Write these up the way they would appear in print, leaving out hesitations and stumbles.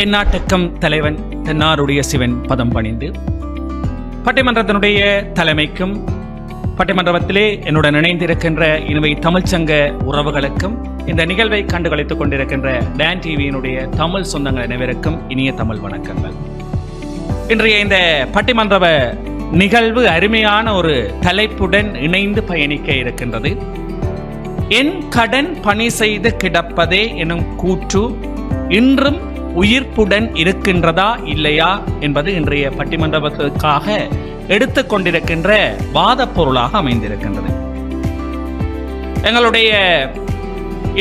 எந்நாட்டுக்கும் தலைவன் தென்னாருடைய சிவன் பதம் பணிந்து பட்டிமன்றத்தினுடைய தலைமைக்கும் பட்டிமன்றத்திலே என்னுடன் இணைந்திருக்கின்ற இனிமை தமிழ்ச்சங்க உறவுகளுக்கும் இந்த நிகழ்வை கண்டுகளித்துக் கொண்டிருக்கின்ற டான் டிவியினுடைய தமிழ் சொந்தங்கள் அனைவருக்கும் இனிய தமிழ் வணக்கங்கள். இன்றைய இந்த பட்டிமன்ற நிகழ்வு அருமையான ஒரு தலைப்புடன் இணைந்து பயணிக்க இருக்கின்றது. என் கடன் பணி செய்து கிடப்பதே எனும் கூற்று இன்றும் உயிர்ப்புடன் இருக்கின்றதா இல்லையா என்பது இன்றைய பட்டிமன்றத்திற்காக எடுத்துக்கொண்டிருக்கின்ற வாத பொருளாக அமைந்திருக்கின்றது. எங்களுடைய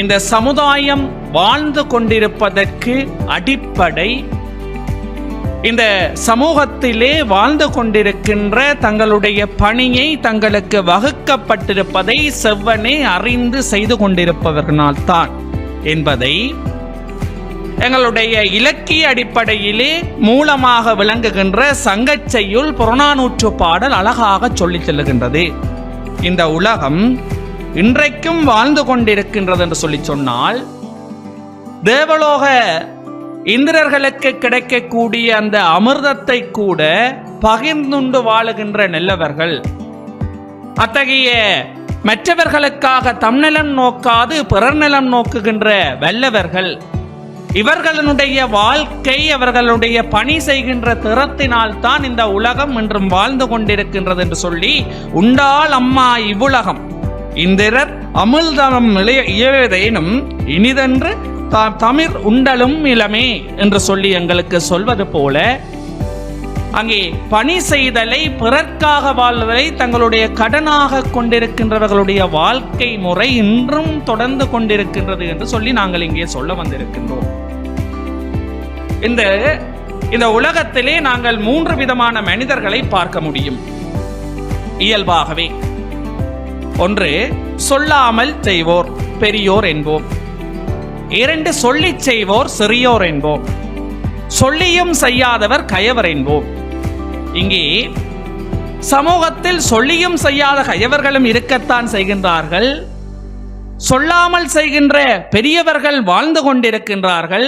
இந்த சமுதாயம் வாழ்ந்து கொண்டிருப்பதற்கு அடிப்படை இந்த சமூகத்திலே வாழ்ந்து கொண்டிருக்கின்ற தங்களுடைய பணியை தங்களுக்கு வகுக்கப்பட்டிருப்பதை செவ்வனே அறிந்து செய்து கொண்டிருப்பவர்களால்தான் என்பதை எங்களுடைய இலக்கிய அடிப்படையிலே மூலமாக விளங்குகின்ற சங்கச் செய்யுள் புறநானூற்று பாடல் அழகாக சொல்லிச் செல்லுகின்றது. இந்த உலகம் இன்றைக்கும் வாழ்ந்து கொண்டிருக்கின்றது என்று சொல்லி சொன்னால், தேவலோக இந்திரர்களுக்கு கிடைக்கக்கூடிய அந்த அமிர்தத்தை கூட பகிர்ந்துண்டு வாழுகின்ற நல்லவர்கள், அத்தகைய மற்றவர்களுக்காக தம் நலம் நோக்காது பிறர் நலம் நோக்குகின்ற வல்லவர்கள், இவர்களுடைய வாழ்க்கை அவர்களுடைய பணி செய்கின்ற திறத்தினால் தான் இந்த உலகம் இன்றும் வாழ்ந்து கொண்டிருக்கின்றது என்று சொல்லி, உண்டால் அம்மா இவ்வுலகம் இந்திரர் அமிழ்தம் இயதேனும் இனிதென்று தமிழ் உண்டலும் இளமே என்று சொல்லி எங்களுக்கு சொல்வது போல, அங்கே பணி செய்தலை பிறர்க்காக வாழ்வதை தங்களுடைய கடனாக கொண்டிருக்கின்றவர்களுடைய வாழ்க்கை முறை இன்றும் தொடர்ந்து கொண்டிருக்கின்றது என்று சொல்லி நாங்கள் இங்கே சொல்ல வந்திருக்கின்றோம். இந்த உலகத்திலே நாங்கள் 3 விதமான மனிதர்களை பார்க்க முடியும் இயல்பாகவே. ஒன்று, சொல்லாமல் செய்வோர் பெரியோர் என்போம். 2, சொல்லி செய்வோர் சிறியோர் என்போம். சொல்லியும் செய்யாதவர் கயவர் என்போம். இங்கே சமூகத்தில் சொல்லியும் செய்யாத கயவர்களும் இருக்கத்தான் செய்கின்றார்கள். சொல்லாமல் செய்கின்ற பெரியவர்கள் வாழ்ந்து கொண்டிருக்கின்றார்கள்.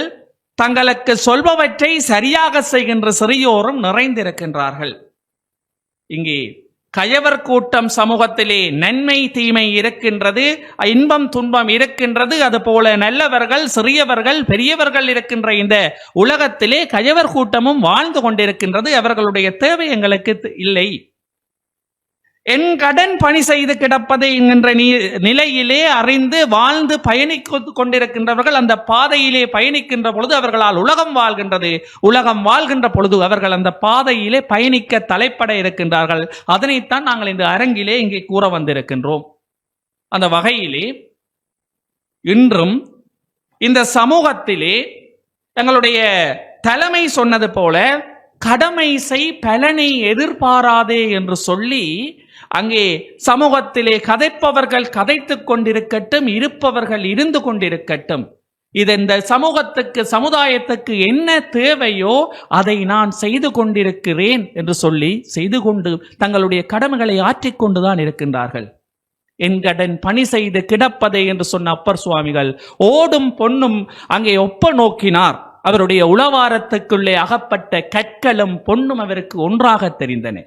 தங்களுக்கு சொல்பவற்றை சரியாக செய்கின்ற சிறியோரும் நிறைந்திருக்கின்றார்கள். இங்கே கயவர் கூட்டம் சமூகத்திலே நன்மை தீமை இருக்கின்றது, இன்பம் துன்பம் இருக்கின்றது. அதுபோல நல்லவர்கள் சிறியவர்கள் பெரியவர்கள் இருக்கின்ற இந்த உலகத்திலே கயவர் கூட்டமும் வாழ்ந்து கொண்டிருக்கின்றது. அவர்களுடைய தேவை எங்களுக்கு இல்லை. என் கடன் பணி செய்து கிடப்பதை என்கின்ற நிலையிலே அறிந்து வாழ்ந்து பயணித்து கொண்டிருக்கின்றவர்கள் அந்த பாதையிலே பயணிக்கின்ற பொழுது அவர்களால் உலகம் வாழ்கின்றது. உலகம் வாழ்கின்ற பொழுது அவர்கள் அந்த பாதையிலே பயணிக்க தலைப்பட இருக்கின்றார்கள். அதனைத்தான் நாங்கள் இந்த அரங்கிலே இங்கே கூற வந்திருக்கின்றோம். அந்த வகையிலே இன்றும் இந்த சமூகத்திலே எங்களுடைய தலைமை சொன்னது போல, கடமை செய் பலனை எதிர்பாராதே என்று சொல்லி அங்கே சமூகத்திலே கதைப்பவர்கள் கதைத்துக் கொண்டிருக்கட்டும், இருப்பவர்கள் இருந்து கொண்டிருக்கட்டும். இது இந்த சமூகத்துக்கு சமுதாயத்துக்கு என்ன தேவையோ அதை நான் செய்து கொண்டிருக்கிறேன் என்று சொல்லி செய்து கொண்டு தங்களுடைய கடமைகளை ஆற்றிக்கொண்டுதான் இருக்கின்றார்கள். என் கடன் பணி செய்து கிடப்பதே என்று சொன்ன அப்பர் சுவாமிகள் ஓடும் பொன்னும் அங்கே ஒப்ப நோக்கினார். அவருடைய உளவாரத்துக்குள்ளே அகப்பட்ட கற்களும் பொன்னும் அவருக்கு ஒன்றாக தெரிந்தன.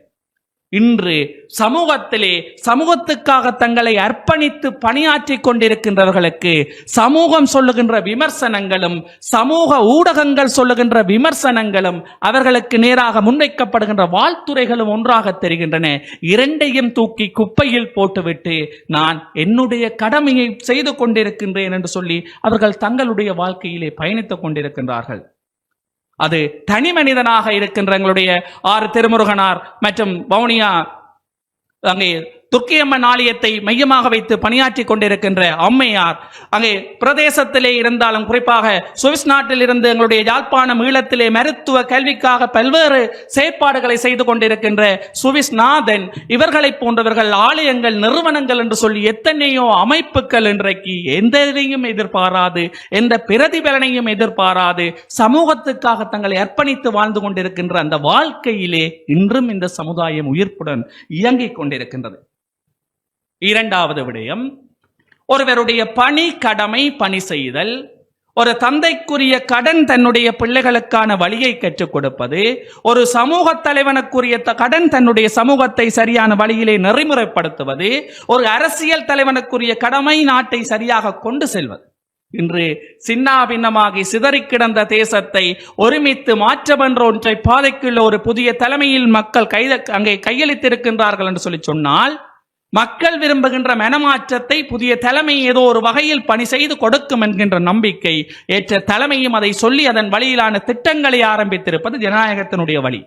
இன்று சமூகத்திலே சமூகத்துக்காக தங்களை அர்ப்பணித்து பணியாற்றி கொண்டிருக்கின்றவர்களுக்கு சமூகம் சொல்லுகின்ற விமர்சனங்களும் சமூக ஊடகங்கள் சொல்லுகின்ற விமர்சனங்களும் அவர்களுக்கு நேராக முன்வைக்கப்படுகின்ற வாழ்த்துரைகளும் ஒன்றாக தெரிகின்றன. இரண்டையும் தூக்கி குப்பையில் போட்டுவிட்டு நான் என்னுடைய கடமையை செய்து கொண்டிருக்கின்றேன் என்று சொல்லி அவர்கள் தங்களுடைய வாழ்க்கையிலே பயணித்துக் கொண்டிருக்கின்றார்கள். அது தனி மனிதனாக இருக்கின்ற எங்களுடைய ஆறு திருமுருகனார் மற்றும் வவுனியா அங்கே துர்க்கியம்மன் ஆலயத்தை மையமாக வைத்து பணியாற்றி கொண்டிருக்கின்ற அம்மையார், அங்கே பிரதேசத்திலே இருந்தாலும் குறிப்பாக சுவிஸ் நாட்டில் இருந்து எங்களுடைய யாழ்ப்பாணம் ஈழத்திலே மருத்துவ கல்விக்காக பல்வேறு செயற்பாடுகளை செய்து கொண்டிருக்கின்ற சுவிஸ் நாதன், இவர்களை போன்றவர்கள் ஆலயங்கள் நிறுவனங்கள் என்று சொல்லி எத்தனையோ அமைப்புகள் இன்றைக்கு எந்தையும் எதிர்பாராது எந்த பிரதிபலனையும் எதிர்பாராது சமூகத்துக்காக தங்களை அர்ப்பணித்து வாழ்ந்து கொண்டிருக்கின்ற அந்த வாழ்க்கையிலே இன்றும் இந்த சமுதாயம் உயிர்ப்புடன் இயங்கிக் கொண்டிருக்கின்றது. இரண்டாவது விடயம், ஒருவருடைய பணி கடமை பணி செய்தல், ஒரு தந்தைக்குரிய கடன் தன்னுடைய பிள்ளைகளுக்கான வழியை கற்றுக் கொடுப்பது, ஒரு சமூக தலைவனுக்குரிய கடன் தன்னுடைய சமூகத்தை சரியான வழியிலே நெறிமுறைப்படுத்துவது, ஒரு அரசியல் தலைவனுக்குரிய கடமை நாட்டை சரியாக கொண்டு செல்வது. இன்று சின்னாபின்னமாகி சிதறி கிடந்த தேசத்தை ஒருமித்து மாற்றமென்ற ஒன்றை பாதைக்குள்ள ஒரு புதிய தலைமையில் மக்கள் அங்கே கையளித்திருக்கின்றார்கள் என்று சொல்லி சொன்னால், மக்கள் விரும்புகின்ற மனமாற்றத்தை புதிய தலைமை ஏதோ ஒரு வகையில் பணி செய்து கொடுக்கும் என்கின்ற நம்பிக்கை ஏற்ற தலைமையும் அதை சொல்லி அதன் வழியிலான திட்டங்களை ஆரம்பித்திருப்பது ஜனநாயகத்தினுடைய வழி.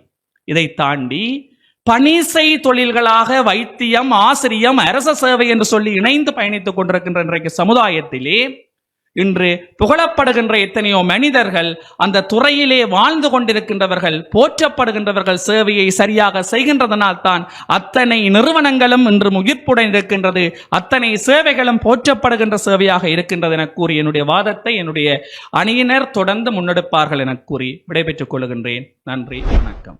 இதை தாண்டி பணிசை தொழில்களாக வைத்தியம், ஆசிரியம், அரச சேவை என்று சொல்லி இணைந்து பயணித்துக் கொண்டிருக்கின்ற இன்றைக்கு சமுதாயத்திலே இன்று புகழப்படுகின்ற எத்தனையோ மனிதர்கள், அந்த துறையிலே வாழ்ந்து கொண்டிருக்கின்றவர்கள், போற்றப்படுகின்றவர்கள் சேவையை சரியாக செய்கின்றதனால் தான் அத்தனை நிறுவனங்களும் இன்று உயிர்ப்புடன் இருக்கின்றது, அத்தனை சேவைகளும் போற்றப்படுகின்ற சேவையாக இருக்கின்றது என கூறி என்னுடைய வாதத்தை என்னுடைய அணியினர் தொடர்ந்து முன்னெடுப்பார்கள் என கூறி விடைபெற்றுக் கொள்கின்றேன். நன்றி, வணக்கம்.